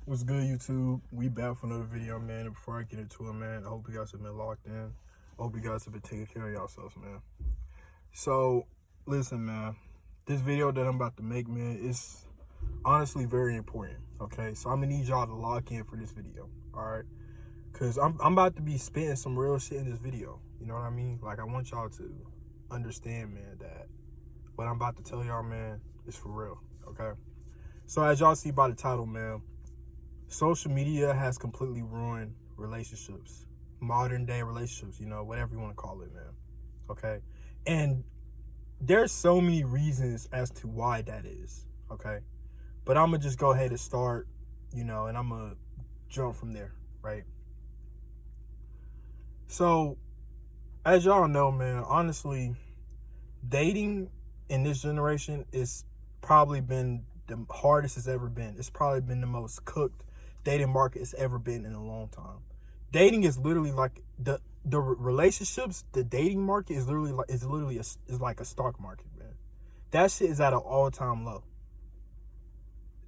What's good, YouTube? We back for another video, man. And before I get into it, man, I hope you guys have been locked in. I hope you guys have been taking care of yourselves, man. So, listen, man. This video that I'm about to make, man, is honestly very important, okay? So, I'm going to need y'all to lock in for this video, all right? Because I'm about to be spitting some real shit in this video. You know what I mean? Like, I want y'all to understand, man, that what I'm about to tell y'all, man, is for real, okay? So, as y'all see by the title, man, social media has completely ruined relationships, modern day relationships, whatever you want to call it, man. Okay. And there's so many reasons as to why that is. Okay. But I'm going to just go ahead and start, and I'm going to jump from there. Right. So, as y'all know, man, honestly, dating in this generation is probably been the hardest it's ever been. It's probably been the most cooked dating market it's ever been in a long time. Dating is literally like the relationships. The dating market is literally like a stock market, man. That shit is at an all-time low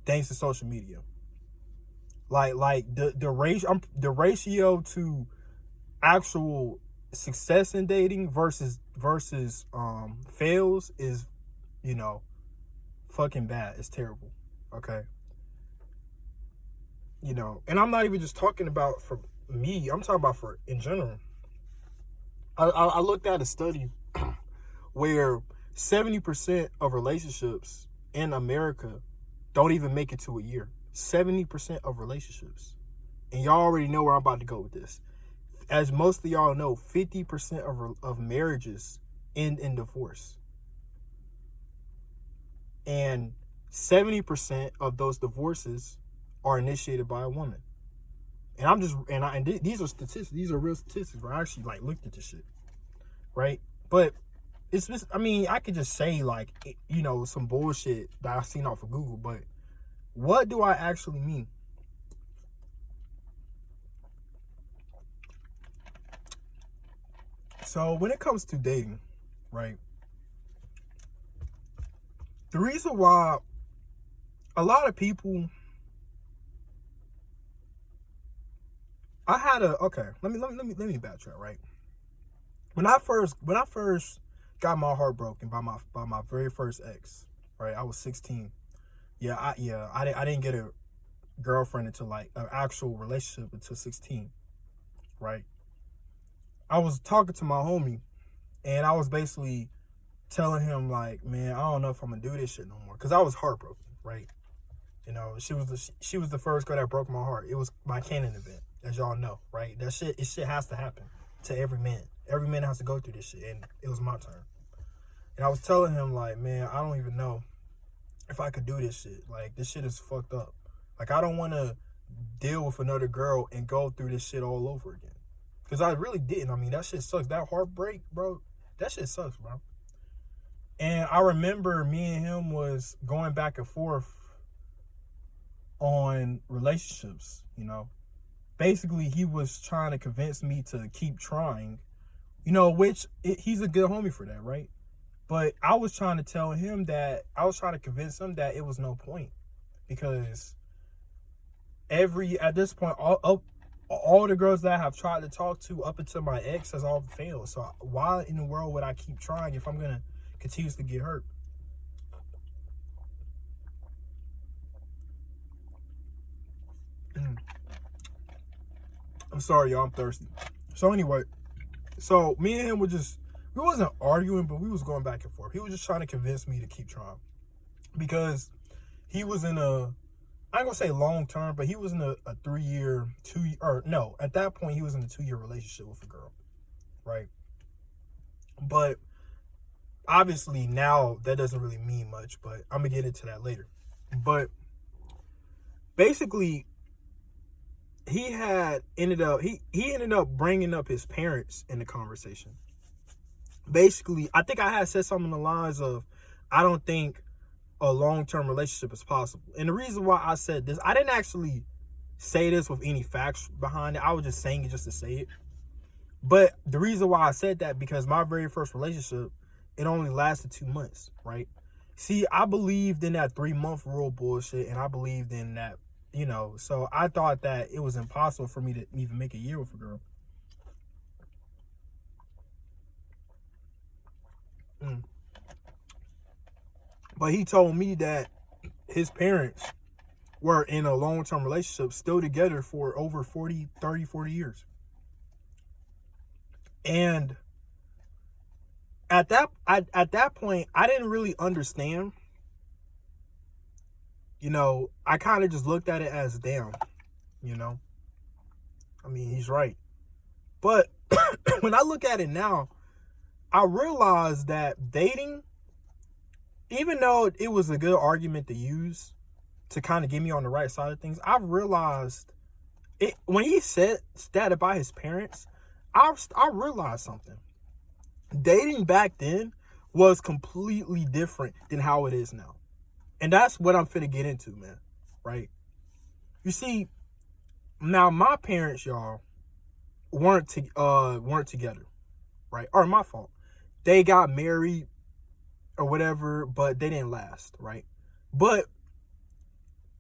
thanks to social media. Like the ratio to actual success in dating versus fails is, fucking bad. It's terrible. Okay. And I'm not even just talking about for me. I'm talking about for in general. I looked at a study where 70% of relationships in America don't even make it to a year. 70% of relationships. And y'all already know where I'm about to go with this. As most of y'all know, 50% of marriages end in divorce. And 70% of those divorces are initiated by a woman. And these are statistics. These are real statistics. Where I actually looked at this shit, right? But it's just, I could just say some bullshit that I've seen off of Google. But what do I actually mean? So when it comes to dating, right? The reason why a lot of people, let me backtrack, right? When I first got my heart broken by my very first ex, right? I was 16. I didn't get a girlfriend until an actual relationship until 16, right? I was talking to my homie, and I was basically telling him man, I don't know if I'm gonna do this shit no more, because I was heartbroken, right? She was the first girl that broke my heart. It was my canon event, as y'all know, right? That shit has to happen to every man. Every man has to go through this shit, and it was my turn. And I was telling him man, I don't even know if I could do this shit. This shit is fucked up. I don't want to deal with another girl and go through this shit all over again. Because I really didn't. That shit sucks. That heartbreak, bro, that shit sucks, bro. And I remember me and him was going back and forth on relationships, Basically, he was trying to convince me to keep trying, he's a good homie for that, right? But I was trying to convince him that it was no point, because at this point, all the girls that I have tried to talk to up until my ex has all failed. So why in the world would I keep trying if I'm going to continuously get hurt? I'm sorry, y'all. I'm thirsty. So anyway, me and him we wasn't arguing, but we was going back and forth. He was just trying to convince me to keep trying, because he was in I ain't gonna say long term, but he was in a 3-year, at that point he was in a 2-year relationship with a girl, right? But obviously now that doesn't really mean much, but I'm gonna get into that later. But basically, he ended up bringing up his parents in the conversation. Basically, I think I had said something along the lines of, I don't think a long-term relationship is possible. And the reason why I said this, I didn't actually say this with any facts behind it. I was just saying it just to say it. But the reason why I said that, because my very first relationship, it only lasted 2 months, right? See, I believed in that 3-month rule bullshit, and I believed in that You know, so I thought that it was impossible for me to even make a year with a girl. Mm. But he told me that his parents were in a long-term relationship, still together for over 40 years. And at that point, I didn't really understand. You know, I kind of just looked at it as, damn, you know. I mean, he's right. But when I look at it now, I realize that dating, even though it was a good argument to use to kind of get me on the right side of things, I realized it when he said that about his parents. I realized something. Dating back then was completely different than how it is now. And that's what I'm finna get into, man. Right? You see, now my parents, y'all, weren't together, right? Or my fault. They got married or whatever, but they didn't last, right? But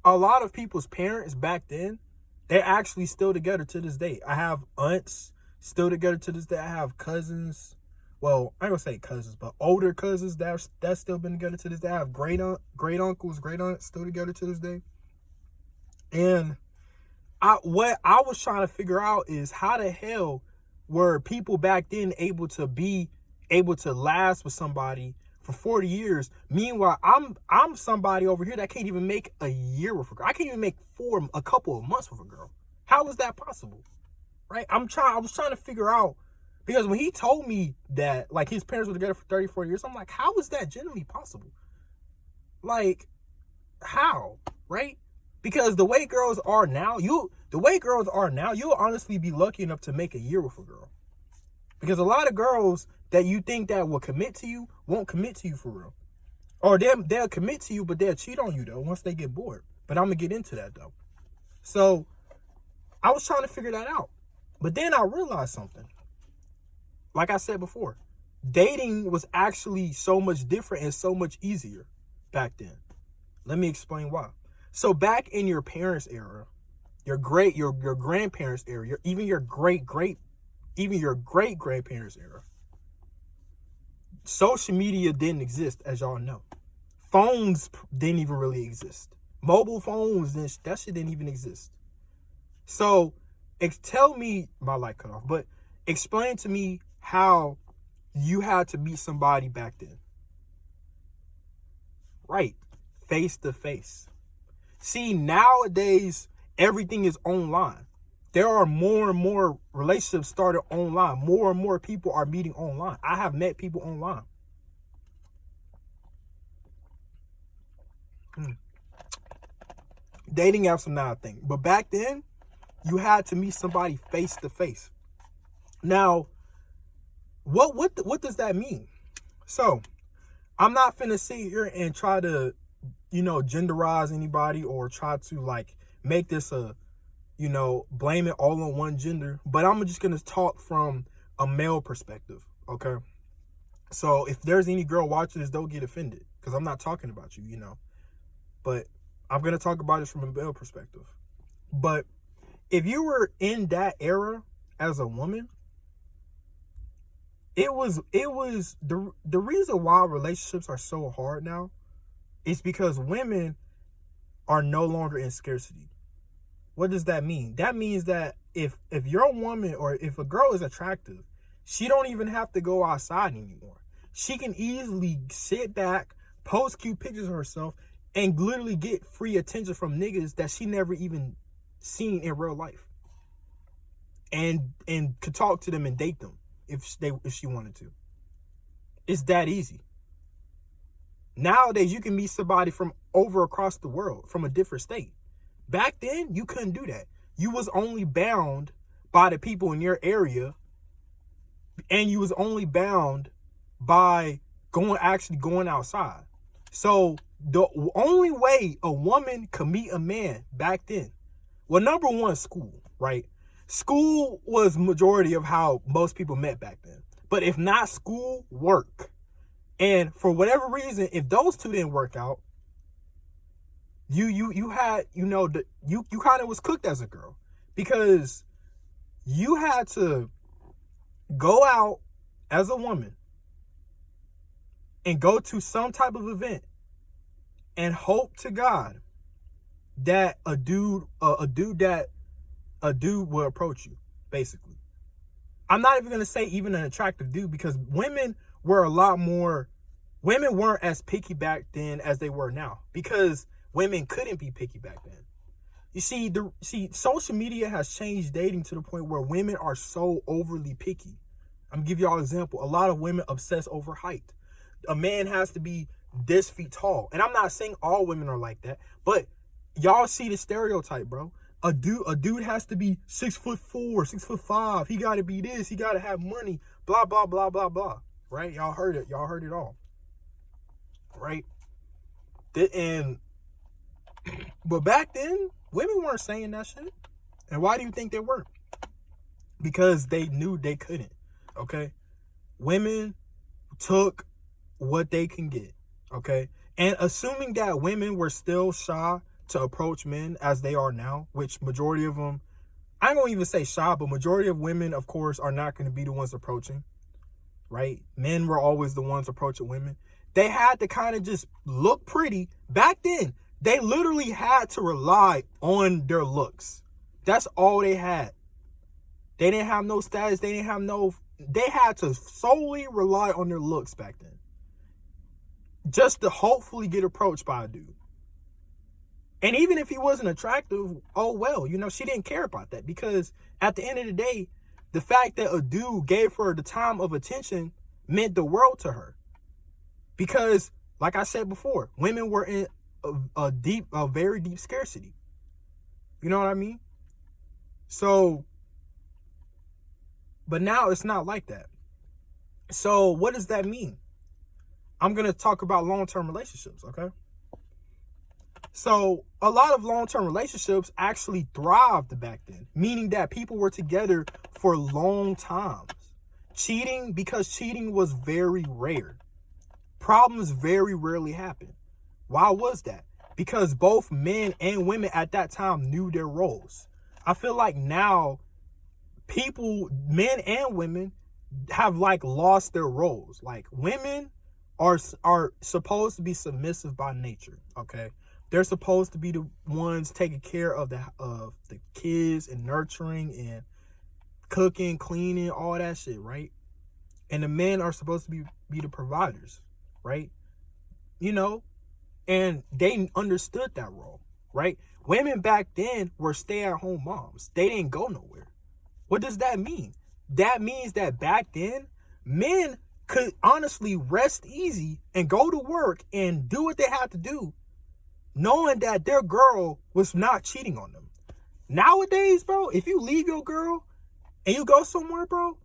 a lot of people's parents back then, they're actually still together to this day. I have aunts still together to this day. I have cousins. Well, I ain't gonna say cousins, but older cousins that's still been together to this day. I have great uncles, great aunts still together to this day. And what I was trying to figure out is how the hell were people back then able to last with somebody for 40 years. Meanwhile, I'm somebody over here that can't even make a year with a girl. I can't even make a couple of months with a girl. How is that possible? Right? I was trying to figure out, because when he told me that like his parents were together for 30, 40 years, I'm like, how is that genuinely possible? Like, how? Right? Because the way girls are now, you'll honestly be lucky enough to make a year with a girl. Because a lot of girls that you think that will commit to you won't commit to you for real. Or they'll commit to you, but they'll cheat on you though once they get bored. But I'm gonna get into that though. So I was trying to figure that out. But then I realized something. Like I said before, dating was actually so much different and so much easier back then. Let me explain why. So back in your parents' era, your grandparents' era, even your great grandparents' era, social media didn't exist, as y'all know. Phones didn't even really exist. Mobile phones, that shit didn't even exist. So tell me, my light cut off, but explain to me how you had to meet somebody back then. Right. Face to face. See, nowadays, everything is online. There are more and more relationships started online. More and more people are meeting online. I have met people online. Dating apps are not a thing. But back then, you had to meet somebody face to face. Now, what does that mean? So, I'm not finna sit here and try to, genderize anybody or try to like make this blame it all on one gender. But I'm just gonna talk from a male perspective, okay? So if there's any girl watching this, don't get offended because I'm not talking about you, But I'm gonna talk about this from a male perspective. But if you were in that era as a woman, it was the reason why relationships are so hard now is because women are no longer in scarcity. What does that mean? That means that if you're a woman or if a girl is attractive, she don't even have to go outside anymore. She can easily sit back, post cute pictures of herself, and literally get free attention from niggas that she never even seen in real life. And could talk to them and date them if she wanted to. It's that easy. Nowadays, you can meet somebody from over across the world, from a different state. Back then, you couldn't do that. You was only bound by the people in your area, and you was only bound by going outside. So the only way a woman could meet a man back then, well, number one, school, right? School was majority of how most people met back then. But if not school, work. And for whatever reason, if those two didn't work out, You had, you kind of was cooked as a girl, because you had to go out as a woman and go to some type of event and hope to God that a dude will approach you, basically. I'm not even going to say even an attractive dude, because women weren't as picky back then as they were now, because women couldn't be picky back then. You see, social media has changed dating to the point where women are so overly picky. I'm gonna give y'all an example. A lot of women obsess over height. A man has to be this feet tall. And I'm not saying all women are like that, but y'all see the stereotype, bro. A dude has to be 6'4", 6'5". He gotta be this, he gotta have money, blah, blah, blah, blah, blah. Right? Y'all heard it all. Right? But back then, women weren't saying that shit. And why do you think they weren't? Because they knew they couldn't. Okay? Women took what they can get. Okay? And assuming that women were still shy to approach men as they are now, which majority of them, I ain't gonna even say shy, but majority of women, of course, are not going to be the ones approaching. Right? Men were always the ones approaching women. They had to kind of just look pretty. Back then, they literally had to rely on their looks. That's all they had. They didn't have no status. They had to solely rely on their looks back then, just to hopefully get approached by a dude. And even if he wasn't attractive, oh well, she didn't care about that, because at the end of the day, the fact that a dude gave her the time of attention meant the world to her. Because, like I said before, women were in a very deep scarcity. You know what I mean? So, but now it's not like that. So what does that mean? I'm going to talk about long-term relationships, okay? So a lot of long-term relationships actually thrived back then, meaning that people were together for long times. Because cheating was very rare. Problems very rarely happen. Why was that? Because both men and women at that time knew their roles. I feel like now men and women have lost their roles. Like, women are supposed to be submissive by nature, okay? They're supposed to be the ones taking care of the kids and nurturing and cooking, cleaning, all that shit, right? And the men are supposed to be the providers, right? And they understood that role, right? Women back then were stay-at-home moms. They didn't go nowhere. What does that mean? That means that back then, men could honestly rest easy and go to work and do what they had to do, knowing that their girl was not cheating on them. Nowadays, bro, if you leave your girl and you go somewhere, bro,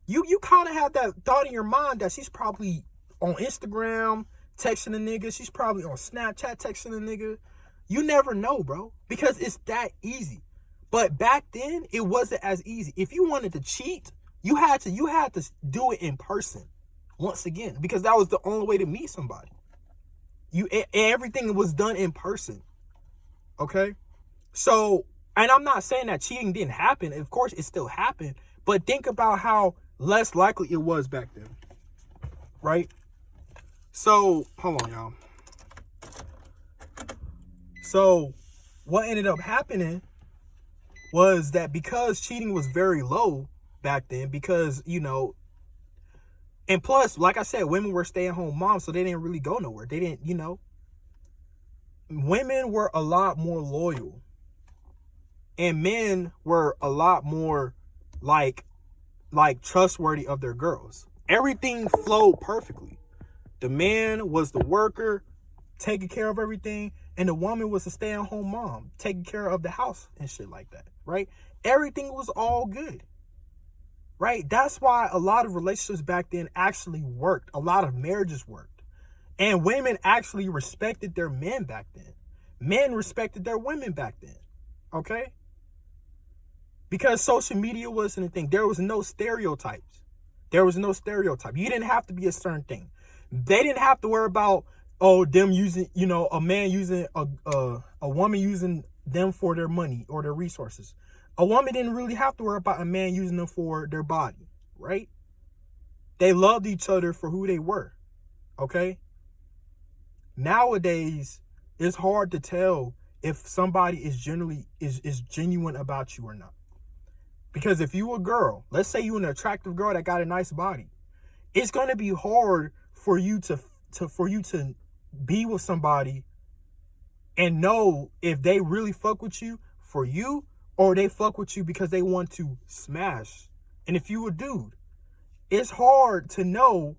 you kind of have that thought in your mind that she's probably on Instagram texting a nigga. She's probably on Snapchat texting a nigga. You never know, bro, because it's that easy. But back then, it wasn't as easy. If you wanted to cheat, you had to do it in person once again, because that was the only way to meet somebody. Everything was done in person. Okay? So, and I'm not saying that cheating didn't happen. Of course, it still happened. But think about how less likely it was back then. Right? So, hold on, y'all. So, what ended up happening was that because cheating was very low back then, because, and plus, like I said, women were stay-at-home moms, so they didn't really go nowhere. They didn't, women were a lot more loyal. And men were a lot more like trustworthy of their girls. Everything flowed perfectly. The man was the worker, taking care of everything, and the woman was a stay-at-home mom, taking care of the house and shit like that, right? Everything was all good, right? That's why a lot of relationships back then actually worked. A lot of marriages worked. And women actually respected their men back then. Men respected their women back then, okay? Because social media wasn't a thing. There was no stereotypes. You didn't have to be a certain thing. They didn't have to worry about, them using, a man using a a woman using them for their money or their resources. A woman didn't really have to worry about a man using them for their body, right? They loved each other for who they were, okay? Nowadays, it's hard to tell if somebody is genuine about you or not. Because if you a girl, let's say you an attractive girl that got a nice body, it's going to be hard for you to be with somebody and know if they really fuck with you for you or they fuck with you because they want to smash. And if you a dude, it's hard to know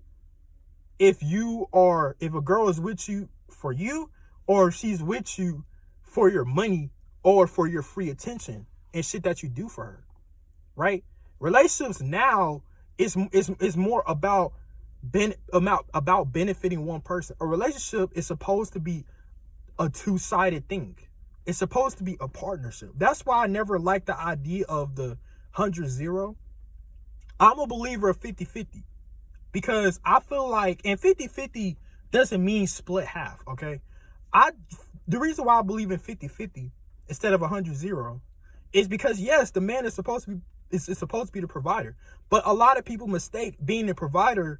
if a girl is with you for you or if she's with you for your money or for your free attention and shit that you do for her, right? Relationships now is more about benefiting one person. A relationship is supposed to be a two-sided thing. It's supposed to be a partnership. That's why I never liked the idea of the 100-0. I'm a believer of 50-50 because I feel like, and 50-50 doesn't mean split half, okay? The reason why I believe in 50-50 instead of 100-0 is because, yes, the man is supposed to be the provider, but a lot of people mistake being the provider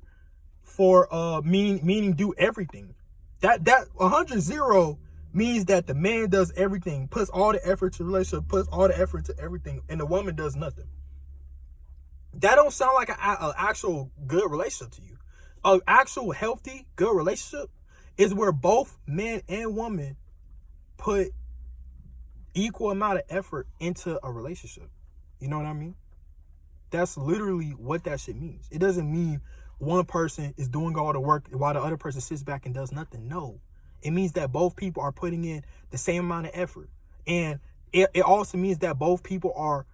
for meaning do everything. That 100-0 means that the man does everything, puts all the effort to the relationship, puts all the effort to everything, and the woman does nothing. That don't sound like an actual good relationship to you. An actual healthy, good relationship is where both man and woman put equal amount of effort into a relationship. You know what I mean? That's literally what that shit means. It doesn't mean one person is doing all the work while the other person sits back and does nothing. No. It means that both people are putting in the same amount of effort. And it also means that both people are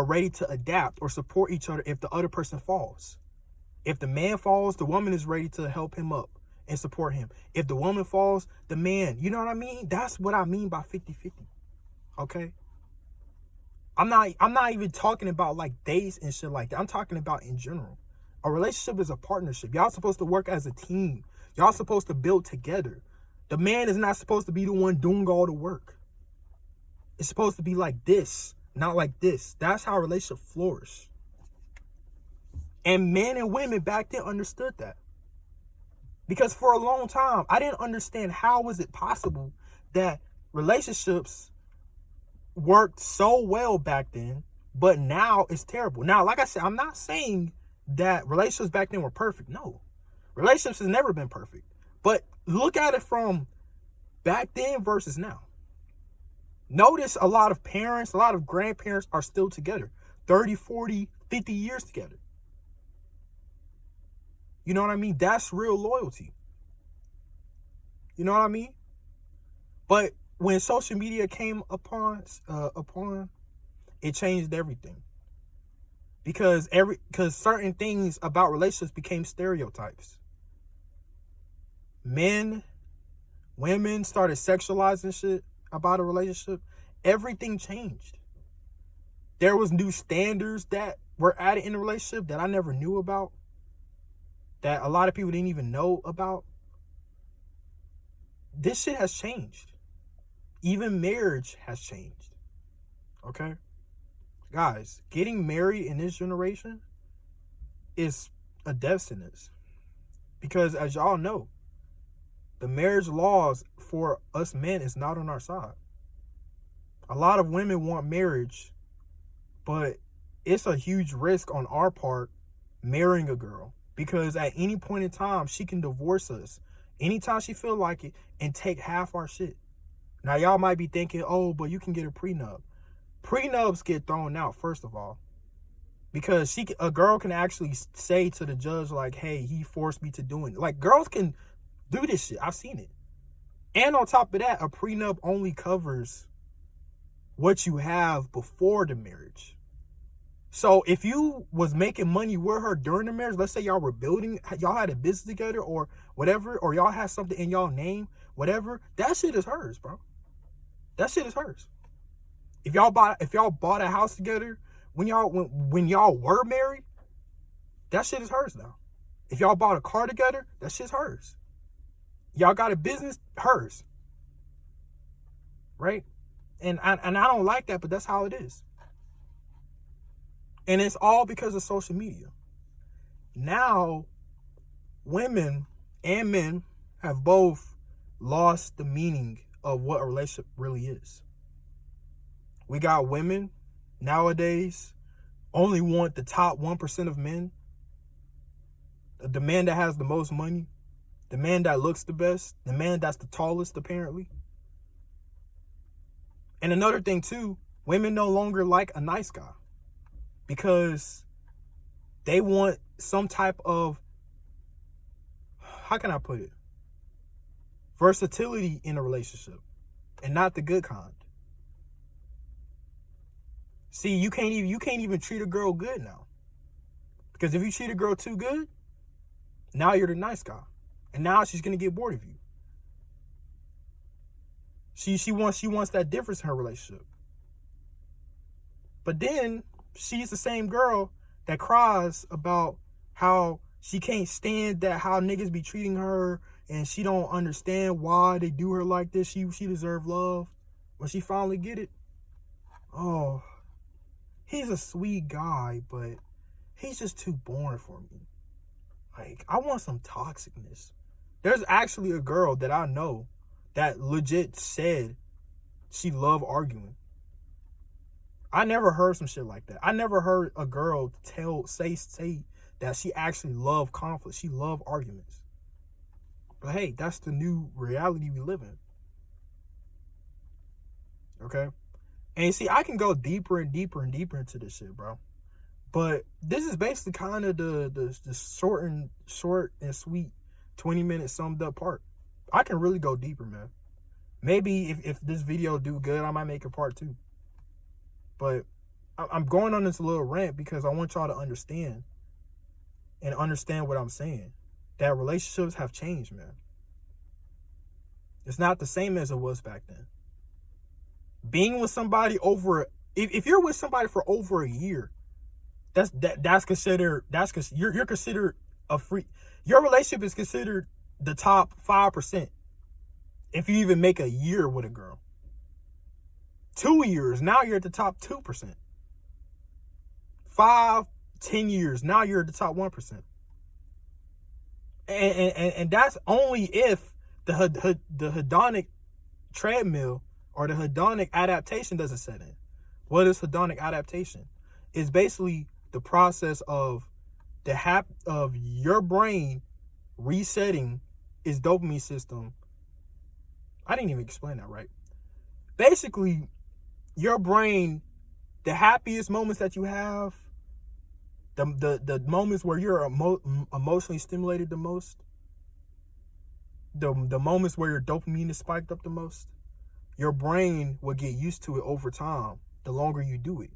ready to adapt or support each other if the other person falls. If the man falls, the woman is ready to help him up and support him. If the woman falls, the man, you know what I mean? That's what I mean by 50-50. Okay? I'm not even talking about like dates and shit like that. I'm talking about in general. A relationship is a partnership. Y'all supposed to work as a team. Y'all supposed to build together. The man is not supposed to be the one doing all the work. It's supposed to be like this, not like this. That's how a relationship flourish. And men and women back then understood that. Because for a long time, I didn't understand how was it possible that relationships worked so well back then, but now it's terrible. Now, like I said, I'm not saying that relationships back then were perfect. No. Relationships has never been perfect. But look at it from back then versus now. Notice a lot of parents, a lot of grandparents are still together. 30, 40, 50 years together. You know what I mean? That's real loyalty. You know what I mean? But when social media came upon, it changed everything. Because certain things about relationships became stereotypes. Men, women started sexualizing shit about a relationship. Everything changed. There was new standards that were added in a relationship that I never knew about, that a lot of people didn't even know about. This shit has changed. Even marriage has changed. Okay? Guys, getting married in this generation is a death sentence. Because as y'all know, the marriage laws for us men is not on our side. A lot of women want marriage, but it's a huge risk on our part marrying a girl. Because at any point in time, she can divorce us anytime she feel like it and take half our shit. Now, y'all might be thinking, oh, but you can get a prenup. Prenups get thrown out, first of all. Because a girl can actually say to the judge, like, hey, he forced me to do it. Like, girls can do this shit. I've seen it. And on top of that, a prenup only covers what you have before the marriage. So if you was making money with her during the marriage, let's say y'all were building, y'all had a business together or whatever, or y'all had something in y'all name, whatever, that shit is hers, bro. That shit is hers. If y'all bought a house together when y'all were married, that shit is hers now. If y'all bought a car together, that shit's hers. Y'all got a business, hers. right? And I don't like that, but that's how it is. And it's all because of social media. Now, women and men have both lost the meaning of what a relationship really is. We got women nowadays only want the top 1% of men, the man that has the most money, the man that looks the best, the man that's the tallest, apparently. And another thing, too, women no longer like a nice guy because they want some type of, how can I put it, versatility in a relationship, and not the good kind. See, you can't even treat a girl good now, because if you treat a girl too good, now you're the nice guy, and now she's gonna get bored of you. She wants that difference in her relationship. But then she's the same girl that cries about how she can't stand that how niggas be treating her, and she don't understand why they do her like this. She deserve love. When she finally get it, oh, he's a sweet guy, but he's just too boring for me. Like, I want some toxicness. There's actually a girl that I know that legit said she loved arguing. I never heard some shit like that. I never heard a girl say that she actually loved conflict. She loved arguments. But hey, that's the new reality we live in. Okay? And see, I can go deeper and deeper and deeper into this shit, bro. But this is basically kind of the short and sweet 20-minute summed up part. I can really go deeper, man. Maybe if this video do good, I might make a part 2. But I'm going on this little rant because I want y'all to understand what I'm saying. That relationships have changed, man. It's not the same as it was back then. Being with somebody if you're with somebody for over a year, you're considered a free. Your relationship is considered the top 5% if you even make a year with a girl. 2 years, now you're at the top 2%. 5, 10 years, now you're at the top 1%. And that's only if the hedonic treadmill or the hedonic adaptation doesn't set in. What is hedonic adaptation? It's basically the process of of your brain resetting its dopamine system. I didn't even explain that right. Basically, your brain, the happiest moments that you have, the moments where you're emotionally stimulated the most, the moments where your dopamine is spiked up the most, your brain will get used to it over time the longer you do it,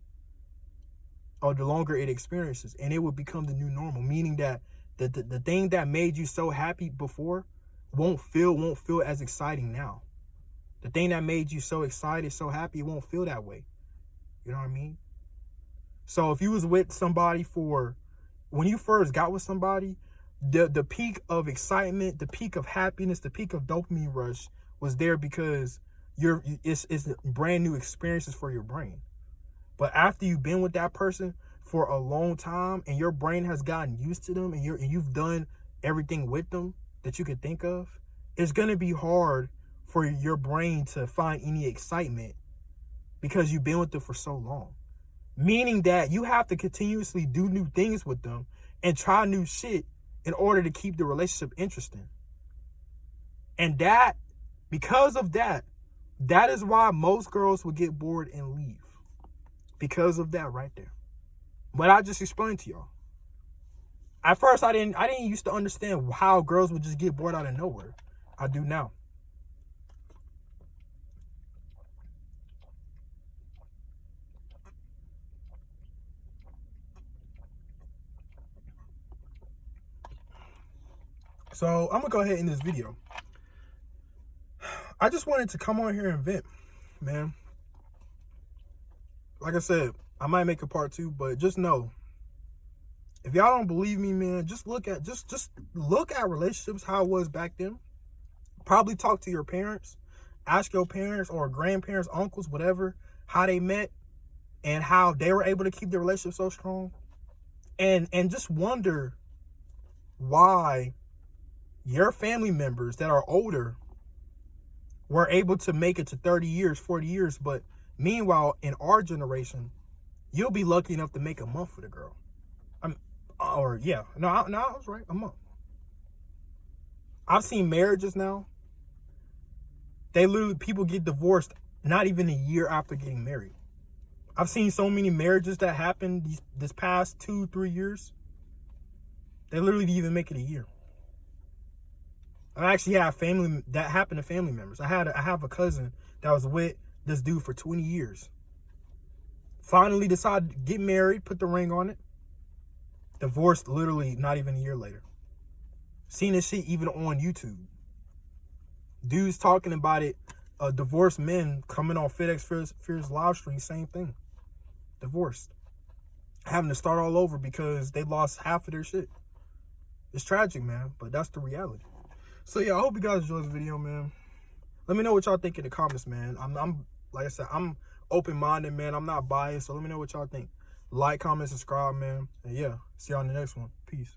or the longer it experiences, and it will become the new normal, meaning that the thing that made you so happy before won't feel as exciting now. The thing that made you so excited, so happy, it won't feel that way. You know what I mean? So if you was with somebody when you first got with somebody, the peak of excitement, the peak of happiness, the peak of dopamine rush was there because it's brand new experiences for your brain. But after you've been with that person for a long time and your brain has gotten used to them and you've done everything with them that you could think of, it's gonna be hard for your brain to find any excitement because you've been with them for so long. Meaning that you have to continuously do new things with them and try new shit in order to keep the relationship interesting. And because of that is why most girls will get bored and leave. Because of that right there. But I just explained to y'all. At first, I didn't used to understand how girls would just get bored out of nowhere. I do now. So I'm gonna go ahead and end this video. I just wanted to come on here and vent, man. Like I said, I might make a part 2, but just know, if y'all don't believe me, man, just look at relationships how it was back then. Probably talk to your parents. Ask your parents or grandparents, uncles, whatever, how they met and how they were able to keep their relationship so strong. And just wonder why your family members that are older were able to make it to 30 years, 40 years. But meanwhile, in our generation, you'll be lucky enough to make a month with a girl. I was right, a month. I've seen marriages now. People get divorced not even a year after getting married. I've seen so many marriages that happened this past 2-3 years. They literally didn't even make it a year. I actually have family that happened to family members. I have a cousin that was with this dude for 20 years. Finally decided to get married, put the ring on it. Divorced literally not even a year later. Seen this shit even on YouTube. Dudes talking about it. Divorced men coming on Fear's live stream, same thing. Divorced. Having to start all over because they lost half of their shit. It's tragic, man, but that's the reality. So yeah, I hope you guys enjoyed this video, man. Let me know what y'all think in the comments, man. I'm like I said, I'm open-minded, man. I'm not biased, so let me know what y'all think. Like, comment, subscribe, man. And yeah, see y'all in the next one. Peace.